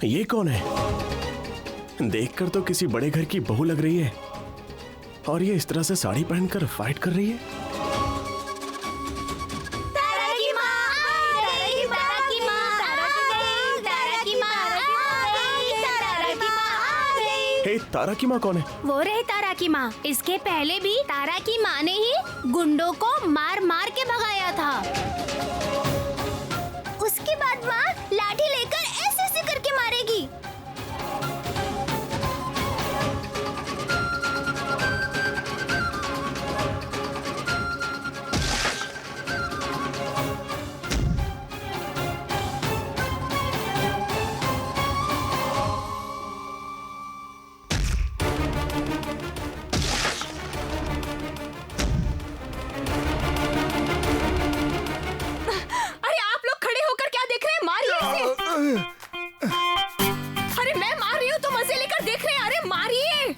ये कौन है? देखकर तो किसी बड़े घर की बहू लग रही है, और ये इस तरह से साड़ी पहनकर फाइट कर रही है। हे, तारा की माँ कौन है? वो रही तारा की माँ। इसके पहले भी तारा की माँ ने ही गुंडों को मार मार के भगाया था। उसके बाद माँ लाठी लेकर ऐसे ऐसे करके मारेगी। अरे मैं मार रही हूँ तो मजे लेकर देख रहे हैं। अरे मारिए।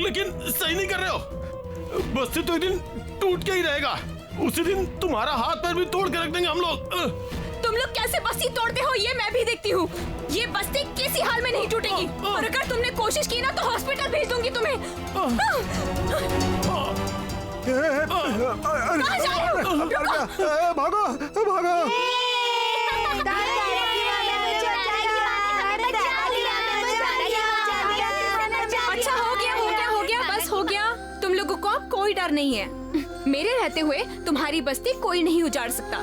लेकिन सही नहीं कर रहे हो। बस्ती तो एक दिन टूट के ही रहेगा। उसी दिन तुम्हारा हाथ पैर भी तोड़ के रख देंगे हम लोग। तुम लोग कैसे बस्ती तोड़ते हो ये मैं भी देखती हूँ। ये बस्ती किसी हाल में नहीं टूटेगी, और अगर तुमने कोशिश की ना तो हॉस्पिटल भेज दूंगी तुम्हें। कहाँ जा रहे हो? रुको। भागो भागो। अच्छा हो गया बस हो गया। तुम लोगों को अब कोई डर नहीं है। मेरे रहते हुए तुम्हारी बस्ती कोई नहीं उजाड़ सकता।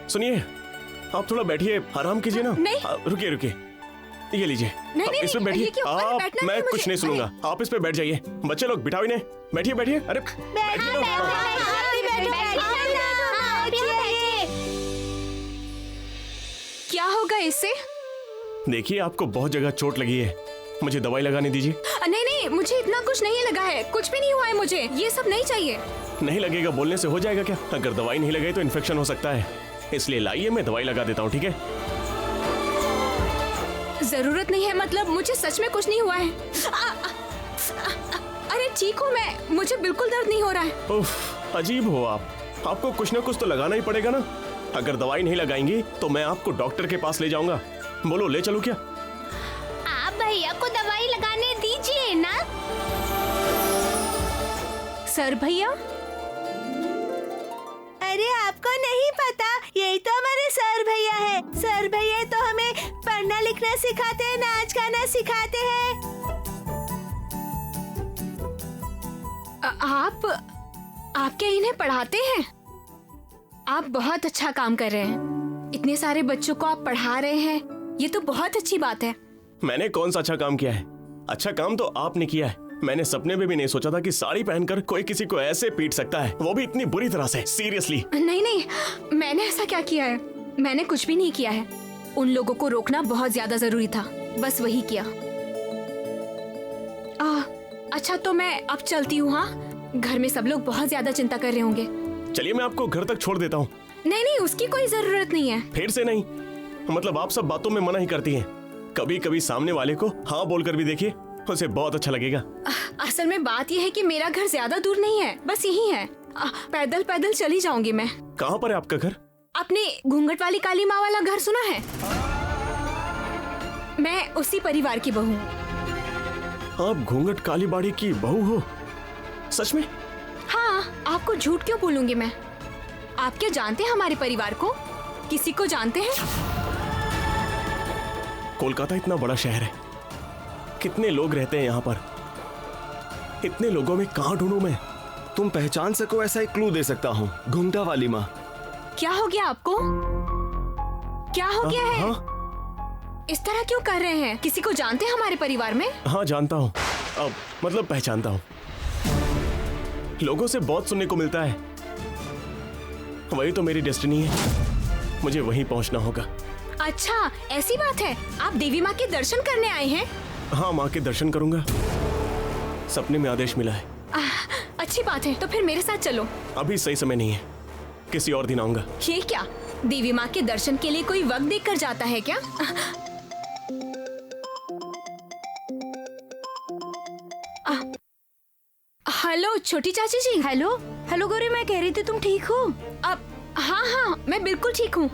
सुनिए, आप थोड़ा बैठिए, आराम कीजिए ना। नहीं। रुकिए रुकिए, ये लीजिए। नहीं, इस पे बैठिए। आप, मैं कुछ नहीं सुनूंगा। आप इस पे बैठ जाइए। बच्चे लोग बिठाओ इन्हें। बैठिए बैठिए। अरे बैठिए ना। क्या होगा इससे? देखिए, आपको बहुत जगह चोट लगी है, मुझे दवाई लगाने दीजिए। नहीं, मुझे इतना कुछ नहीं लगा है। कुछ भी नहीं हुआ है मुझे। ये सब नहीं चाहिए। नहीं लगेगा बोलने से हो जाएगा क्या? अगर दवाई नहीं लगाई तो इन्फेक्शन हो सकता है, इसलिए लाइए, मैं दवाई लगा देता हूँ। ठीक है? जरूरत नहीं है, मतलब मुझे सच में कुछ नहीं हुआ है। अरे ठीक हूँ मैं, मुझे बिल्कुल दर्द नहीं हो रहा है। उफ, अजीब हो आप। आपको कुछ ना कुछ तो लगाना ही पड़ेगा ना। अगर दवाई नहीं लगाएंगी तो मैं आपको डॉक्टर के पास ले जाऊंगा। बोलो, ले चलूं क्या? आप भैया को दवाई लगाने दीजिए ना। सर भैया? अरे आपको नहीं पता, यही तो हमारे सर भैया है। सर भैया तो हमें पढ़ना लिखना सिखाते हैं, नाच गाना सिखाते हैं। आप क्या इन्हें पढ़ाते हैं? आप बहुत अच्छा काम कर रहे हैं। इतने सारे बच्चों को आप पढ़ा रहे हैं, ये तो बहुत अच्छी बात है। मैंने कौन सा अच्छा काम किया है? अच्छा काम तो आपने किया है। मैंने सपने में भी नहीं सोचा था कि साड़ी पहनकर कोई किसी को ऐसे पीट सकता है, वो भी इतनी बुरी तरह से। सीरियसली। नहीं नहीं, मैंने ऐसा क्या किया है? मैंने कुछ भी नहीं किया है। उन लोगों को रोकना बहुत ज्यादा जरूरी था, बस वही किया। अच्छा तो मैं अब चलती हूँ। हाँ, घर में सब लोग बहुत ज्यादा चिंता कर रहे होंगे। चलिए मैं आपको घर तक छोड़ देता हूँ। नहीं नहीं, उसकी कोई जरूरत नहीं है। फिर से नहीं, मतलब आप सब बातों में मना ही करती हैं। कभी कभी सामने वाले को हाँ बोलकर भी देखिए, उसे बहुत अच्छा लगेगा। असल में बात यह है कि मेरा घर ज्यादा दूर नहीं है, बस यही है। पैदल पैदल चली जाऊंगी मैं। कहाँ पर है आपका घर? अपने घूंघट वाली काली माँ वाला घर सुना है? मैं उसी परिवार की बहू हूँ। आप घूंघट काली बाड़ी की बहू हो? सच में? हाँ, आपको झूठ क्यों बोलूंगी मैं? आप क्या जानते हैं हमारे परिवार को? किसी को जानते हैं? कोलकाता इतना बड़ा शहर है, कितने लोग रहते हैं यहाँ पर, इतने लोगों में कहाँ ढूंढूं मैं? तुम पहचान सको ऐसा एक क्लू दे सकता हूँ। घुंघटा वाली माँ। क्या हो गया आपको? क्या हो गया है? हाँ इस तरह क्यों कर रहे हैं? किसी को जानते हैं हमारे परिवार में? हाँ जानता हूँ, अब मतलब पहचानता हूँ। लोगों से बहुत सुनने को मिलता है। वही तो मेरी डेस्टिनी है, मुझे वहीं पहुँचना होगा। अच्छा ऐसी बात है, आप देवी माँ के दर्शन करने आए हैं? हाँ, माँ के दर्शन करूंगा, सपने में आदेश मिला है। अच्छी बात है, तो फिर मेरे साथ चलो। अभी सही समय नहीं है, किसी और दिन आऊंगा। ये क्या, देवी माँ के दर्शन के लिए कोई वक्त देख कर जाता है क्या? हेलो छोटी चाची जी। हेलो हेलो गौरी, मैं कह रही थी तुम ठीक हो? अब हाँ हाँ, मैं बिल्कुल ठीक हूँ।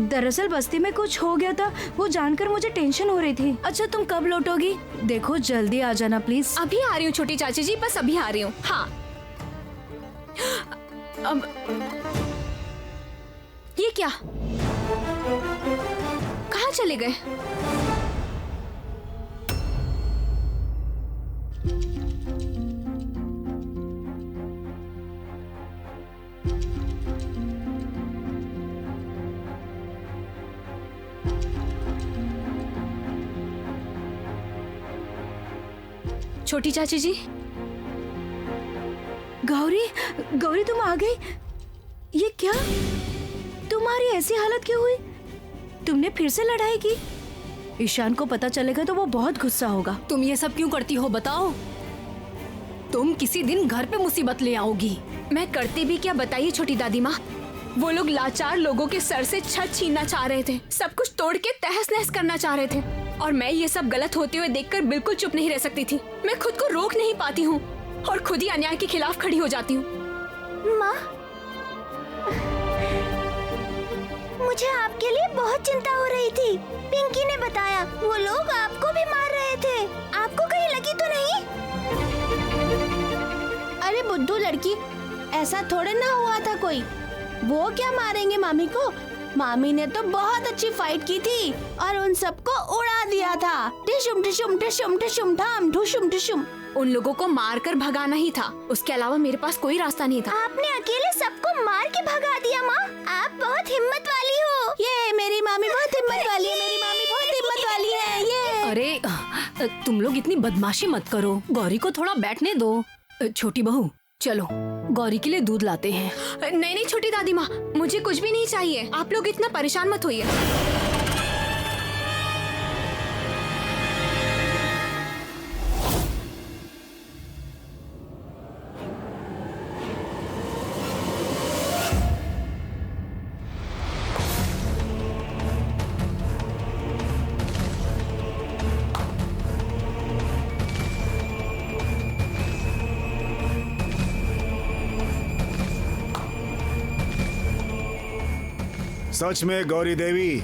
दरअसल बस्ती में कुछ हो गया था, वो जानकर मुझे टेंशन हो रही थी। अच्छा तुम कब लौटोगी? देखो जल्दी आ जाना प्लीज। अभी आ रही हूँ छोटी चाची जी, बस अभी आ रही हूँ। हाँ अब ये क्या, कहाँ चले गए? छोटी चाची जी। गौरी, गौरी तुम आ गई? ये क्या, तुम्हारी ऐसी हालत क्यों हुई? तुमने फिर से लड़ाई की? ईशान को पता चलेगा तो वो बहुत गुस्सा होगा। तुम ये सब क्यों करती हो बताओ? तुम किसी दिन घर पे मुसीबत ले आओगी। मैं करती भी क्या बताइए छोटी दादी माँ। वो लोग लाचार लोगों के सर से छत छीनना चाह रहे थे, सब कुछ तोड़ के तहस नहस करना चाह रहे थे, और मैं ये सब गलत होते हुए देखकर बिल्कुल चुप नहीं रह सकती थी। मैं खुद को रोक नहीं पाती हूँ और खुद ही अन्याय के खिलाफ खड़ी हो जाती हूँ। माँ, मुझे आपके लिए बहुत चिंता हो रही थी। पिंकी ने बताया वो लोग आपको भी मार रहे थे, आपको कहीं लगी तो नहीं? अरे बुद्धू लड़की, ऐसा थोड़े ना हुआ था कोई। वो क्या मारेंगे मामी को? मामी ने तो बहुत अच्छी फाइट की थी और उन सबको उड़ा दिया था। टिशुम टिशुम टिशुम टिशुम धाम ढुशुम टिशुम। उन लोगों को मार कर भगाना ही था, उसके अलावा मेरे पास कोई रास्ता नहीं था। आपने अकेले सबको मार के भगा दिया माँ, आप बहुत हिम्मत वाली हो। ये मेरी मामी बहुत हिम्मत वाली है, मेरी मामी बहुत हिम्मत वाली है। ये अरे तुम लोग इतनी बदमाशी मत करो, गौरी को थोड़ा बैठने दो। छोटी बहू चलो गौरी के लिए दूध लाते हैं। नहीं नहीं छोटी दादी माँ, मुझे कुछ भी नहीं चाहिए, आप लोग इतना परेशान मत होइए। सच में गौरी देवी,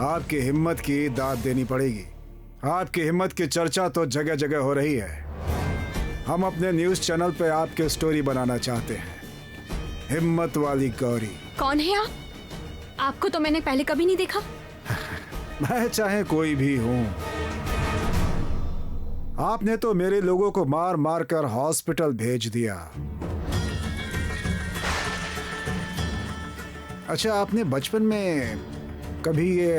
आपकी हिम्मत की दाद देनी पड़ेगी। आपकी हिम्मत की चर्चा तो जगह जगह हो रही है। हम अपने न्यूज चैनल पे आपके स्टोरी बनाना चाहते हैं, हिम्मत वाली गौरी। कौन है आप? आपको तो मैंने पहले कभी नहीं देखा। मैं चाहे कोई भी हूं, आपने तो मेरे लोगों को मार मार कर हॉस्पिटल भेज दिया। अच्छा, आपने बचपन में कभी ये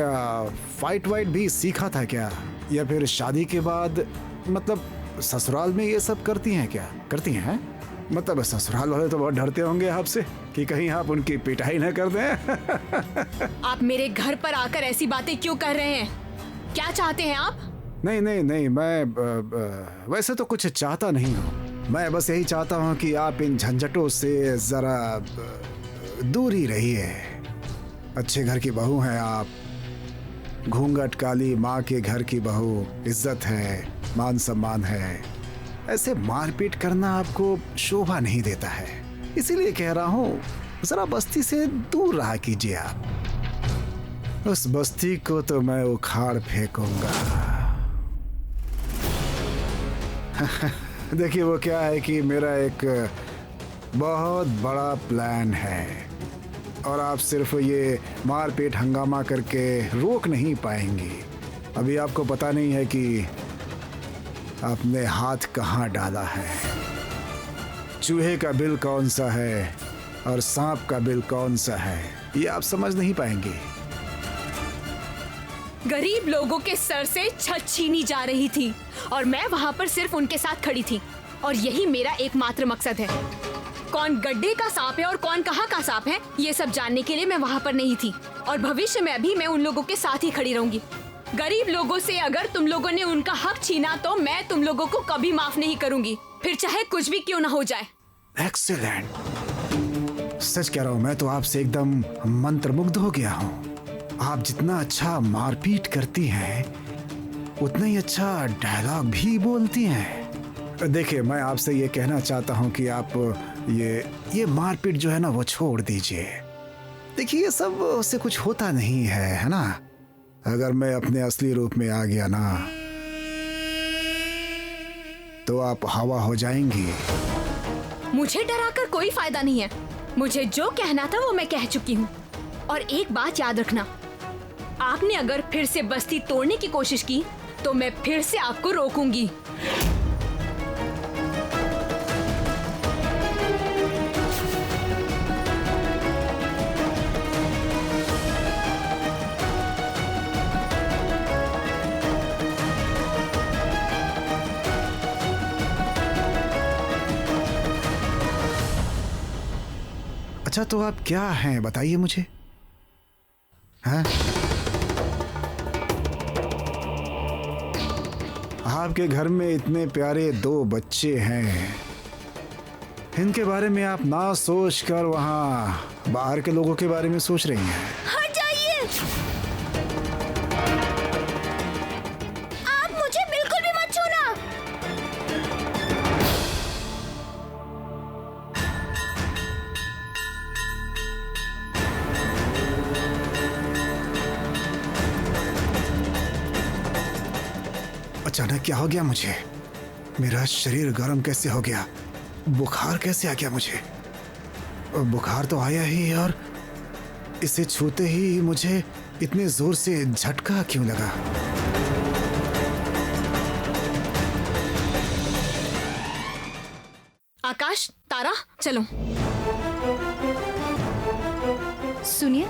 फाइट वाइट भी सीखा था क्या, या फिर शादी के बाद, मतलब ससुराल में ये सब करती हैं क्या? करती हैं? मतलब ससुराल वाले तो बहुत डरते होंगे आपसे कि कहीं आप उनकी पिटाई न कर दें। आप मेरे घर पर आकर ऐसी बातें क्यों कर रहे हैं? क्या चाहते हैं आप? नहीं नहीं नहीं, मैं वैसे तो कुछ चाहता नहीं हूँ। मैं बस यही चाहता हूँ कि आप इन झंझटों से जरा दूर ही रहिए। अच्छे घर की बहू हैं आप, घूंघट काली माँ के घर की बहू, इज्जत है, मान सम्मान है। ऐसे मारपीट करना आपको शोभा नहीं देता है, इसीलिए कह रहा हूँ जरा बस्ती से दूर रहा कीजिए आप। उस बस्ती को तो मैं उखाड़ फेंकूंगा। देखिए वो क्या है कि मेरा एक बहुत बड़ा प्लान है और आप सिर्फ ये मारपीट हंगामा करके रोक नहीं पाएंगी। अभी आपको पता नहीं है कि आपने हाथ कहाँ डाला है। चूहे का बिल कौन सा है और सांप का बिल कौन सा है, ये आप समझ नहीं पाएंगे। गरीब लोगों के सर से छत छीनी जा रही थी और मैं वहाँ पर सिर्फ उनके साथ खड़ी थी और यही मेरा एकमात्र मकसद है। कौन गड्ढे का सांप है और कौन कहाँ का सांप है, ये सब जानने के लिए मैं वहाँ पर नहीं थी और भविष्य में भी मैं उन लोगों के साथ ही खड़ी रहूंगी। गरीब लोगों से अगर तुम लोगों ने उनका हक छीना तो मैं तुम लोगों को कभी माफ नहीं करूंगी, फिर चाहे कुछ भी क्यों ना हो जाए। एक्सीलेंट, सच कह रहा हूँ, मैं तो आपसे एकदम मंत्रमुग्ध हो गया हूँ। आप जितना अच्छा मारपीट करती हैं उतना ही अच्छा डायलॉग भी बोलती हैं। देखिए मैं आपसे ये कहना चाहता हूँ कि आप ये मारपीट जो है ना वो छोड़ दीजिए। देखिए ये सब उससे कुछ होता नहीं है ना। अगर मैं अपने असली रूप में आ गया ना तो आप हवा हो जाएंगी। मुझे डराकर कोई फायदा नहीं है। मुझे जो कहना था वो मैं कह चुकी हूँ। और एक बात याद रखना, आपने अगर फिर से बस्ती तोड़ने की कोशिश की तो मैं फिर से आपको रोकूंगी। अच्छा तो आप क्या हैं बताइए मुझे। हैं? आपके घर में इतने प्यारे 2 बच्चे हैं, इनके बारे में आप ना सोच कर वहां बाहर के लोगों के बारे में सोच रही हैं। हट जाइए, आप मुझे बिल्कुल भी मत छूना। अचानक क्या हो गया मुझे? मेरा शरीर गर्म कैसे हो गया? बुखार कैसे आ गया मुझे? बुखार तो आया ही और इसे छूते ही मुझे इतने जोर से झटका क्यों लगा? आकाश, तारा, चलो। सुनिए,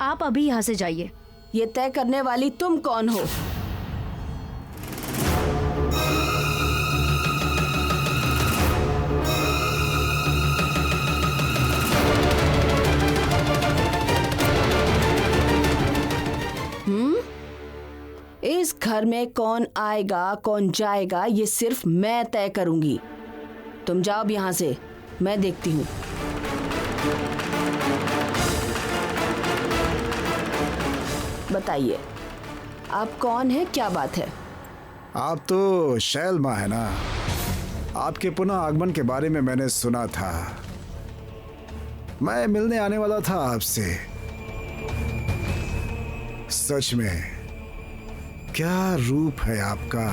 आप अभी यहाँ से जाइए। ये तय करने वाली तुम कौन हो? इस घर में कौन आएगा कौन जाएगा ये सिर्फ मैं तय करूंगी। तुम जाओ अब यहाँ से, मैं देखती हूँ। बताइए आप कौन है, क्या बात है? आप तो शैल माँ है ना। आपके पुनः आगमन के बारे में मैंने सुना था। मैं मिलने आने वाला था आपसे। सच में क्या रूप है आपका।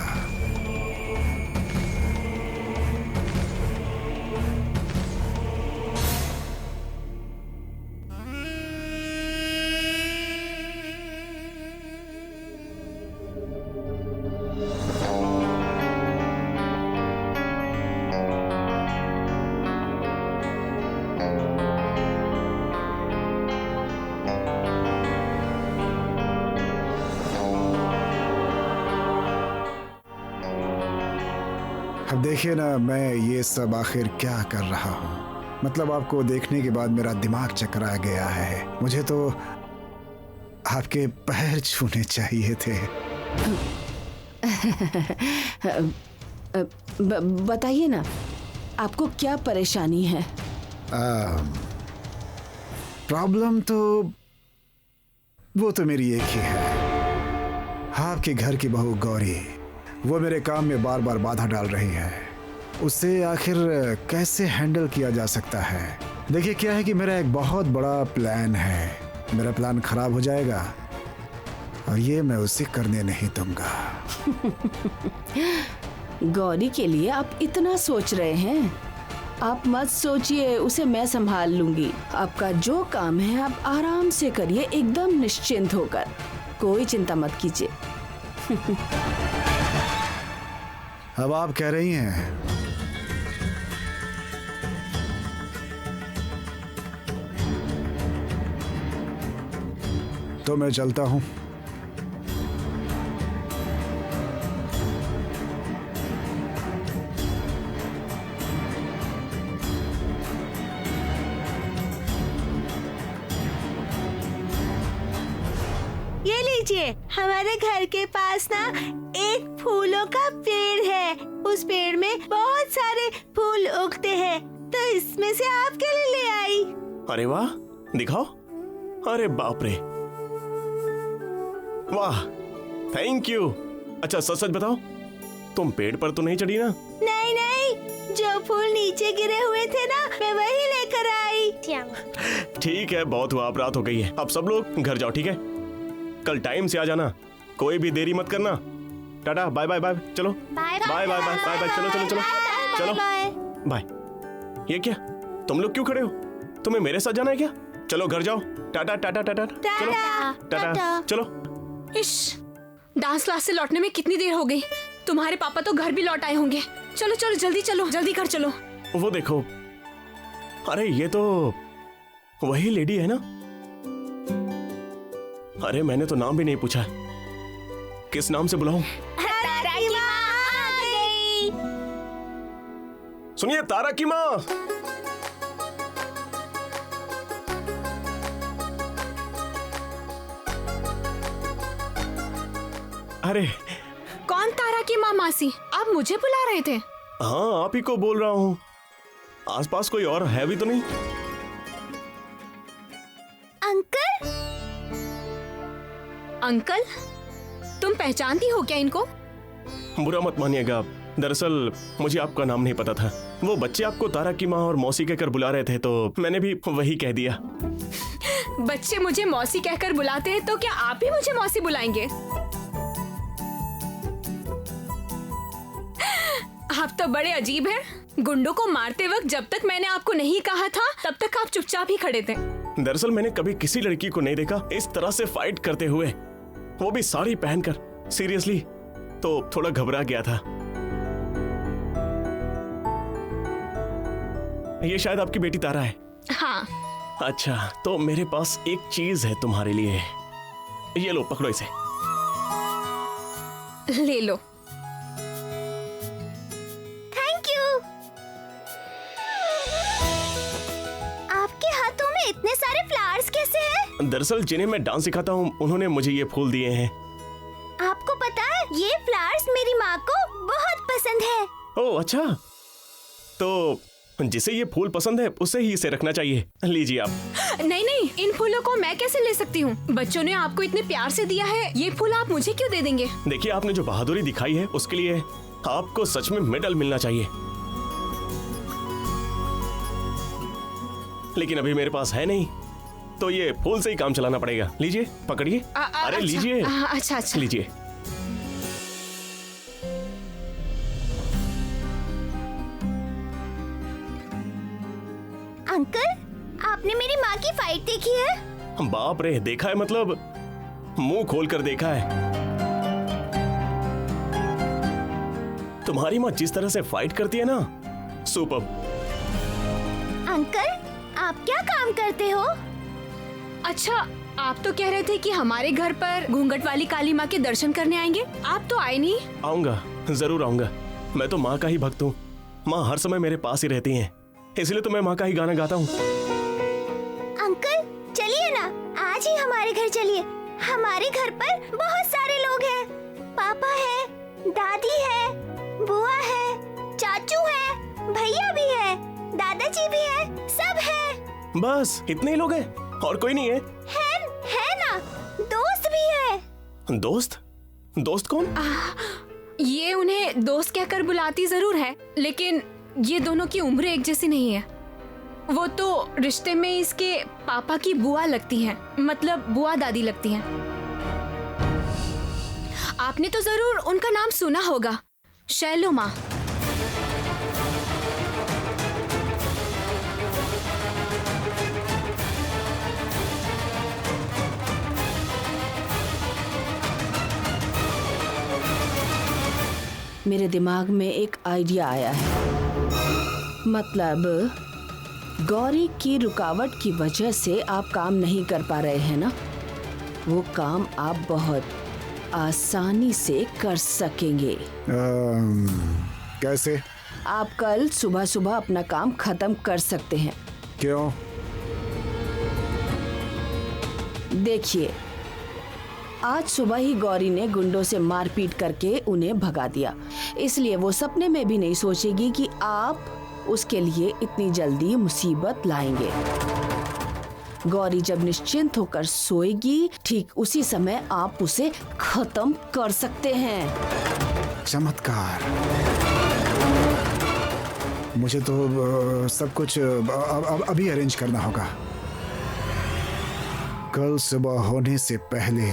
अब देखिए ना, मैं ये सब आखिर क्या कर रहा हूँ। मतलब आपको देखने के बाद मेरा दिमाग चकरा गया है। मुझे तो आपके पैर छूने चाहिए थे। बताइए ना, आपको क्या परेशानी है? प्रॉब्लम तो वो तो मेरी एक ही है। आपके घर की बहू गौरी, वो मेरे काम में बार बार बाधा डाल रही है। उसे आखिर कैसे हैंडल किया जा सकता है? देखिए क्या है कि मेरा एक बहुत बड़ा प्लान है। मेरा प्लान खराब हो जाएगा और ये मैं उसे करने नहीं दूंगा। गौरी के लिए आप इतना सोच रहे हैं? आप मत सोचिए, उसे मैं संभाल लूंगी। आपका जो काम है आप आराम से करिए, एकदम निश्चिंत होकर। कोई चिंता मत कीजिए। अब आप कह रही हैं तो मैं चलता हूं। ये लीजिए, हमारे घर के पास ना एक फूलों का पेड़ है। उस पेड़ में बहुत सारे फूल उगते हैं, तो इसमें से आपके लिए ले आई। अरे वाह, दिखाओ। अरे बाप रे, वाह, थैंक यू। अच्छा सच सच बताओ, तुम पेड़ पर तो नहीं चढ़ी ना? नहीं नहीं, जो फूल नीचे गिरे हुए थे ना, मैं वही लेकर आई। ठीक है, बहुत हुआ, अब रात हो गई है। अब सब लोग घर जाओ, ठीक है? कल टाइम से आ जाना, कोई भी देरी मत करना। टाटा, बाय बाय बाय, चलो bye bye bye bye bye, चलो चलो चलो चलो बाय। ये क्या, तुम लोग क्यों खड़े हो? तुम्हें मेरे साथ जाना है क्या? चलो घर जाओ। टाटा टाटा टाटा, चलो टाटा, चलो। इश, डांस क्लास से लौटने में कितनी देर हो गई? तुम्हारे पापा तो घर भी लौट आए होंगे। चलो चलो जल्दी चलो, जल्दी घर चलो। वो देखो, अरे ये तो वही लेडी है ना? अरे मैंने तो नाम भी नहीं पूछा, किस नाम से बुलाऊं? सुनिए, तारा की माँ। अरे कौन तारा की माँ? मासी, आप मुझे बुला रहे थे? हाँ, आप ही को बोल रहा हूँ। आसपास कोई और है भी तो नहीं? अंकल? अंकल, तुम पहचानती हो क्या इनको? बुरा मत मानिएगा, दरअसल मुझे आपका नाम नहीं पता था। वो बच्चे आपको तारा की माँ और मौसी कहकर बुला रहे थे, तो मैंने भी वही कह दिया। बच्चे मुझे मौसी कहकर बुलाते हैं, तो क्या आप भी मुझे मौसी बुलाएंगे? आप तो बड़े अजीब हैं। गुंडों को मारते वक्त जब तक मैंने आपको नहीं कहा था, तब तक आप चुपचाप ही खड़े थे। दरअसल मैंने कभी किसी लड़की को नहीं देखा इस तरह से फाइट करते हुए, वो भी साड़ी पहनकर। सीरियसली, तो थोड़ा घबरा गया था। ये शायद आपकी बेटी तारा है। हाँ। अच्छा, तो मेरे पास एक चीज है तुम्हारे लिए। ये लो, पकड़ो इसे। ले लो। Thank you. आपके हाथों में इतने सारे फ्लावर्स कैसे हैं? दरअसल जिन्हें मैं डांस सिखाता हूँ, उन्होंने मुझे ये फूल दिए हैं। आपको पता है, ये फ्लावर्स मेरी माँ को बहुत पसंद है। ओह अच्छा, तो जिसे ये फूल पसंद है उसे ही इसे रखना चाहिए। लीजिए आप। नहीं नहीं, इन फूलों को मैं कैसे ले सकती हूँ? बच्चों ने आपको इतने प्यार से दिया है, ये फूल आप मुझे क्यों दे देंगे? देखिए, आपने जो बहादुरी दिखाई है उसके लिए आपको सच में मेडल मिलना चाहिए, लेकिन अभी मेरे पास है नहीं, तो ये फूल से ही काम चलाना पड़ेगा। लीजिए, पकड़िए। अरे अच्छा, लीजिए। अच्छा अच्छा, लीजिए। अंकल, आपने मेरी माँ की फाइट देखी है? बाप रे, देखा है मतलब मुंह खोल कर देखा है। तुम्हारी माँ जिस तरह से फाइट करती है ना, सुपर। अंकल, आप क्या काम करते हो? अच्छा, आप तो कह रहे थे कि हमारे घर पर घूंघट वाली काली माँ के दर्शन करने आएंगे। आप तो आए नहीं। आऊंगा, जरूर आऊंगा। मैं तो माँ का ही भक्त हूँ। माँ हर समय मेरे पास ही रहती हैं, इसलिए तो मैं माँ का ही गाना गाता हूँ। अंकल चलिए ना, आज ही हमारे घर चलिए। हमारे घर पर बहुत सारे लोग हैं। पापा है, दादी है, बुआ है, चाचू है, भैया भी है, दादाजी भी है, सब है। बस इतने ही लोग हैं और कोई नहीं है? है ना, दोस्त भी है। दोस्त? दोस्त कौन? ये उन्हें दोस्त कहकर बुलाती जरूर है, लेकिन ये दोनों की उम्र एक जैसी नहीं है। वो तो रिश्ते में इसके पापा की बुआ लगती हैं, मतलब बुआ दादी लगती हैं। आपने तो जरूर उनका नाम सुना होगा, शैलो माँ। मेरे दिमाग में एक आइडिया आया है। मतलब गौरी की रुकावट की वजह से आप काम नहीं कर पा रहे हैं ना, वो काम आप बहुत आसानी से कर सकेंगे। कैसे? आप कल सुबह सुबह अपना काम खत्म कर सकते हैं। क्यों? देखिए, आज सुबह ही गौरी ने गुंडों से मारपीट करके उन्हें भगा दिया, इसलिए वो सपने में भी नहीं सोचेगी कि आप उसके लिए इतनी जल्दी मुसीबत लाएंगे। गौरी जब निश्चिंत होकर सोएगी, ठीक उसी समय आप उसे खत्म कर सकते हैं। चमत्कार। मुझे तो सब कुछ अभी अरेंज करना होगा। कल सुबह होने से पहले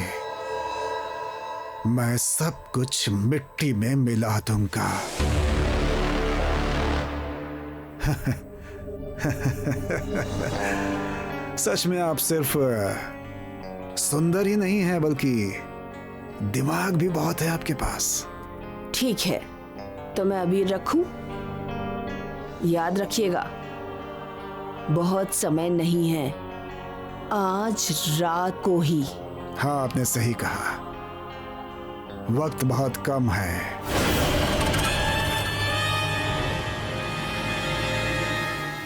मैं सब कुछ मिट्टी में मिला दूंगा। सच में आप सिर्फ सुंदर ही नहीं है, बल्कि दिमाग भी बहुत है आपके पास। ठीक है, तो मैं अभी रखूं? याद रखिएगा, बहुत समय नहीं है, आज रात को ही। हाँ, आपने सही कहा, वक्त बहुत कम है।